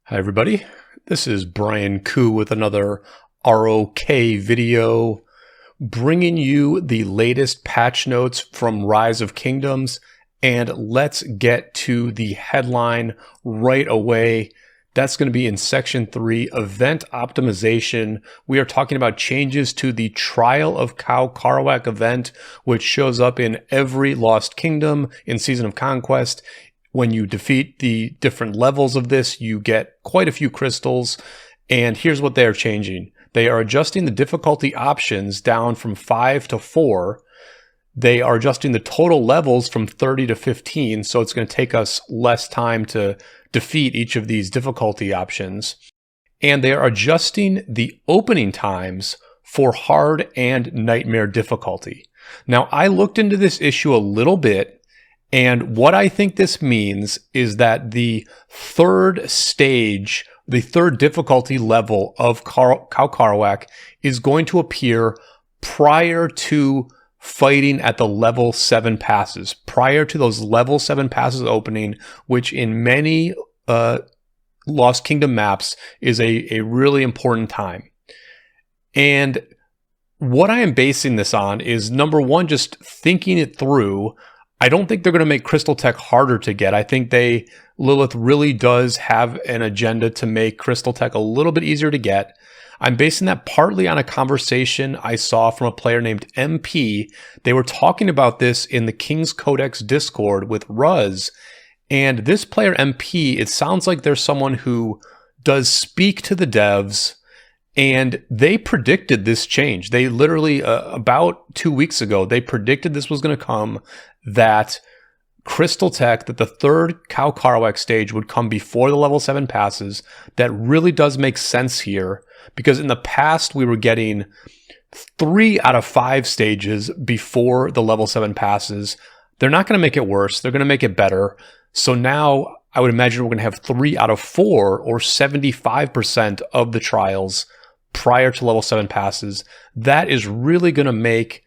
Hi everybody, this is Brian Koo with another ROK video, bringing you the latest patch notes from Rise of Kingdoms, and let's get to the headline right away. That's going to be in Section 3, Event Optimization. We are talking about changes to the Trial of Kau Karauk event, which shows up in every Lost Kingdom in Season of Conquest. When you defeat the different levels of this, you get quite a few crystals, and here's what they're changing. They are adjusting the difficulty options down from 5 to 4. They are adjusting the total levels from 30 to 15, so it's going to take us less time to defeat each of these difficulty options. And they are adjusting the opening times for hard and nightmare difficulty. Now, I looked into this issue a little bit, and what I think this means is that the third stage, the third difficulty level of Kau Karauk is going to appear prior to fighting at the level 7 passes, prior to those level 7 passes opening, which in many Lost Kingdom maps is a really important time. And what I am basing this on is, number one, just thinking it through. I don't think they're going to make Crystal Tech harder to get. I think Lilith really does have an agenda to make Crystal Tech a little bit easier to get. I'm basing that partly on a conversation I saw from a player named MP. They were talking about this in the King's Codex Discord with Ruz. And this player MP, it sounds like there's someone who does speak to the devs, and they predicted this change. They literally, about 2 weeks ago, they predicted this was going to come, that Crystal Tech, that the third Kau Karauk stage would come before the level 7 passes. That really does make sense here, because in the past we were getting 3 out of 5 stages before the level 7 passes. They're not going to make it worse. They're going to make it better. So now I would imagine we're going to have 3 out of 4, or 75% of the trials prior to level 7 passes. That is really going to make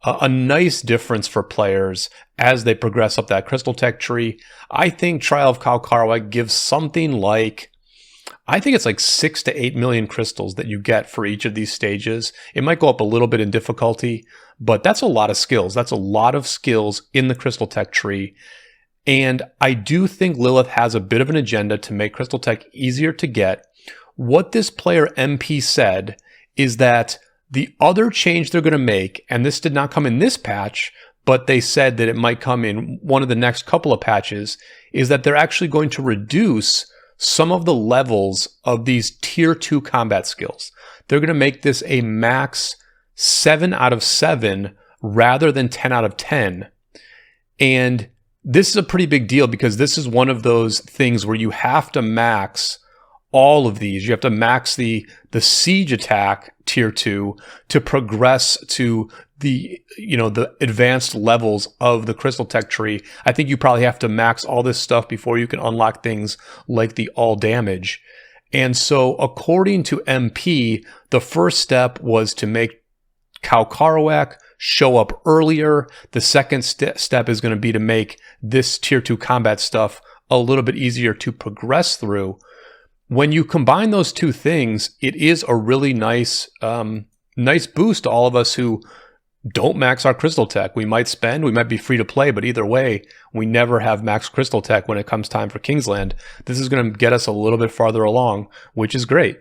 a nice difference for players as they progress up that Crystal Tech tree. I think Trial of Kau Karauk gives something like, I think it's like 6 to 8 million crystals that you get for each of these stages. It might go up a little bit in difficulty, but that's a lot of skills. That's a lot of skills in the Crystal Tech tree. And I do think Lilith has a bit of an agenda to make Crystal Tech easier to get. What this player MP said is that the other change they're going to make, and this did not come in this patch, but they said that it might come in one of the next couple of patches, is that they're actually going to reduce some of the levels of these tier 2 combat skills. They're going to make this a max 7 out of 7 rather than 10 out of 10. And this is a pretty big deal, because this is one of those things where you have to max all of these. You have to max the siege attack tier 2 to progress to the advanced levels of the Crystal Tech tree. I think you probably have to max all this stuff before you can unlock things like the all damage. And so according to MP, the first step was to make Kau Karauk show up earlier. The second step is going to be to make this tier 2 combat stuff a little bit easier to progress through. When you combine those two things, it is a really nice boost to all of us who don't max our Crystal Tech. We might be free to play, but either way, we never have max Crystal Tech when it comes time for Kingsland. This is going to get us a little bit farther along, which is great.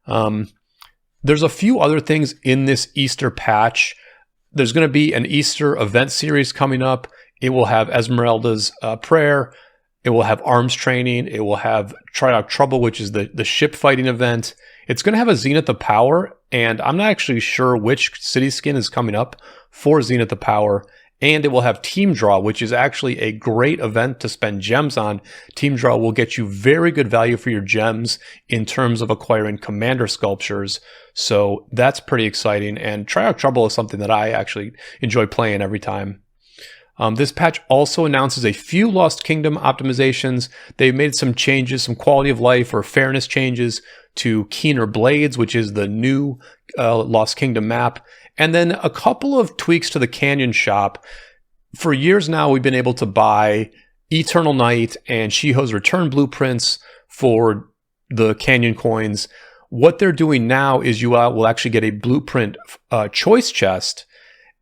There's a few other things in this Easter patch. There's going to be an Easter event series coming up. It will have Esmeralda's prayer. It will have arms training. It will have Try Out Trouble, which is the ship fighting event. It's going to have a Zenith of Power, and I'm not actually sure which city skin is coming up for Zenith of Power. And it will have Team Draw, which is actually a great event to spend gems on. Team Draw will get you very good value for your gems in terms of acquiring commander sculptures. So that's pretty exciting. And Try Out Trouble is something that I actually enjoy playing every time. This patch also announces a few Lost Kingdom optimizations. They've made some changes, some quality of life or fairness changes to Keener Blades, which is the new Lost Kingdom map. And then a couple of tweaks to the Canyon shop. For years now, we've been able to buy Eternal Night and Shiho's Return blueprints for the Canyon coins. What they're doing now is you will actually get a blueprint choice chest,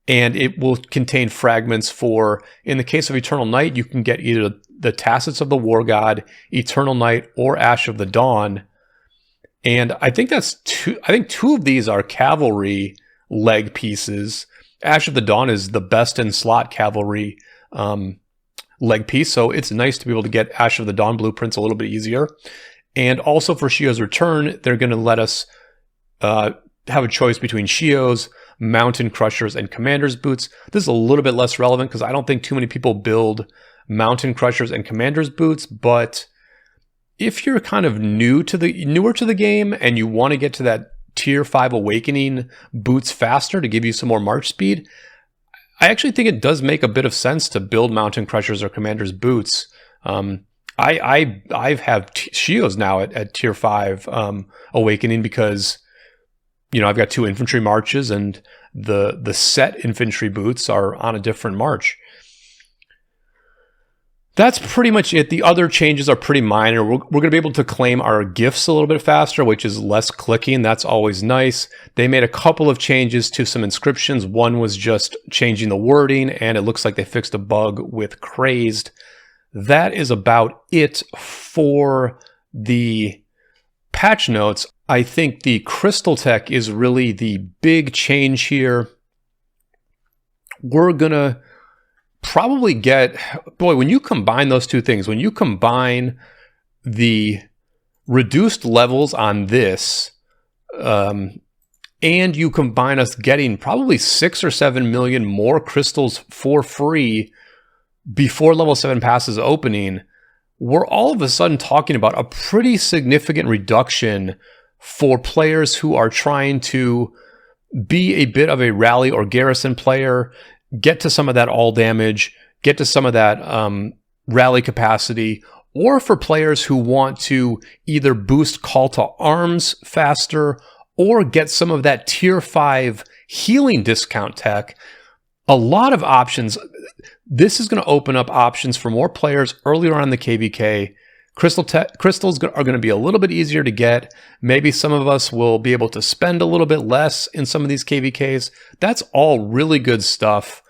and it will contain fragments for, in the case of Eternal Night, you can get either the Tassets of the War God, Eternal Night, or Ash of the Dawn. And I think two of these are cavalry leg pieces. Ash of the Dawn is the best in slot cavalry leg piece, so it's nice to be able to get Ash of the Dawn blueprints a little bit easier. And also for Shio's Return, they're going to let us have a choice between Shio's, Mountain Crushers, and Commander's Boots. This is a little bit less relevant because I don't think too many people build Mountain Crushers and Commander's Boots, but if you're kind of newer to the game and you want to get to that Tier 5 Awakening boots faster to give you some more march speed, I actually think it does make a bit of sense to build Mountain Crushers or Commander's Boots. I have Shio's now at Tier 5 Awakening because, you know, I've got 2 infantry marches and the set infantry boots are on a different march. That's pretty much it. The other changes are pretty minor. We're going to be able to claim our gifts a little bit faster, which is less clicking. That's always nice. They made a couple of changes to some inscriptions. One was just changing the wording, and it looks like they fixed a bug with Crazed. That is about it for the patch notes. I think the Crystal Tech is really the big change here. We're going to probably get, boy, when you combine those two things, when you combine the reduced levels on this, and you combine us getting probably 6 or 7 million more crystals for free before level 7 passes opening, we're all of a sudden talking about a pretty significant reduction for players who are trying to be a bit of a rally or garrison player, get to some of that all damage, get to some of that rally capacity, or for players who want to either boost call to arms faster or get some of that tier 5 healing discount tech. A lot of options. This is going to open up options for more players earlier on in the KVK. Crystals are going to be a little bit easier to get. Maybe some of us will be able to spend a little bit less in some of these KVKs. That's all really good stuff.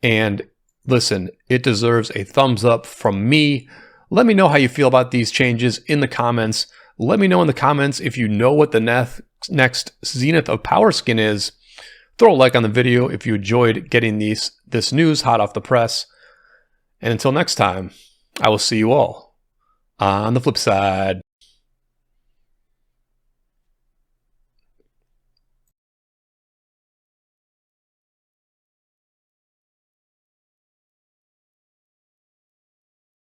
And listen, it deserves a thumbs up from me. Let me know how you feel about these changes in the comments. Let me know in the comments if you know what the next Zenith of Power skin is. Throw a like on the video if you enjoyed getting this news hot off the press. And until next time, I will see you all on the flip side.